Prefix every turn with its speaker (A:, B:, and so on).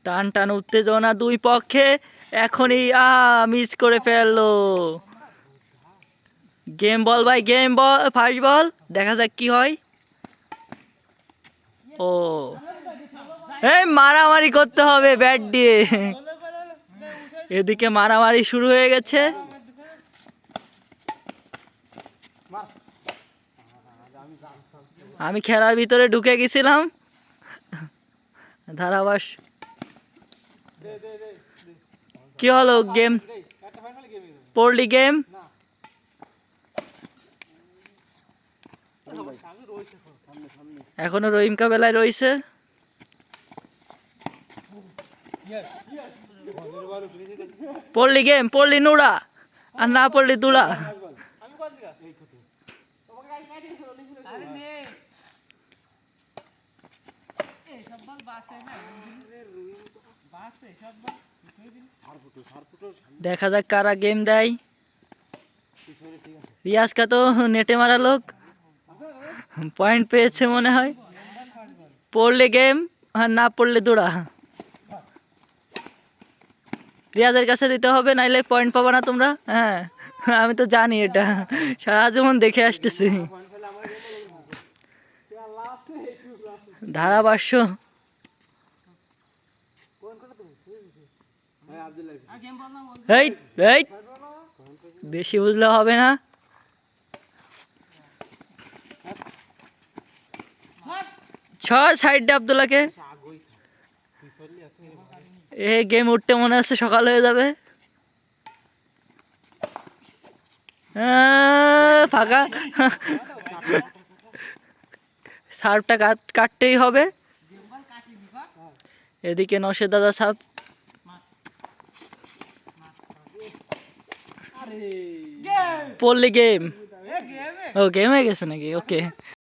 A: টান টান উত্তেজনা দুই পক্ষে। এখনই মিস করে ফেললো। গেম বল ভাই, গেম বল, ফার্স্ট বল, দেখা যাক কি হয়। ও এই মারামারি করতে হবে ব্যাট দিয়ে। এদিকে মারামারি শুরু হয়ে গেছে। আমি খেলার ভিতরে ঢুকে গেছিলাম। ধারাবাস কি হলো? গেম পড়লি? গেম এখনো রহিম কাবেলায় রয়েছে। পড়লি গেম, পড়লি নুড়া, আর না পড়লি তুলা। দেখা যাক কারা গেম দেয়। রিয়াজ কা তো নেটে মারা লোক, পয়েন্ট পেয়েছে মনে হয়। পড়লে গেম আর না পড়লে দৌড়া। রিয়াজের কাছে দিতে হবে, নাইলে পয়েন্ট পাবা না তোমরা। হ্যাঁ আমি তো জানি এটা, সারা জীবন দেখে আসতেছি। ধারাভাষ্য এই এই বেশি বুঝলে হবে না। ছয় সাইডে আব্দুল্লাহকে। এ গেম উঠতে মনে হচ্ছে সকাল হয়ে যাবে। ফাঁকা। সার্ভটা কাটতেই হবে। এদিকে নশে দাদা সাপ। পড়লি গেম। ও গেম হয়ে গেছে নাকি? ওকে।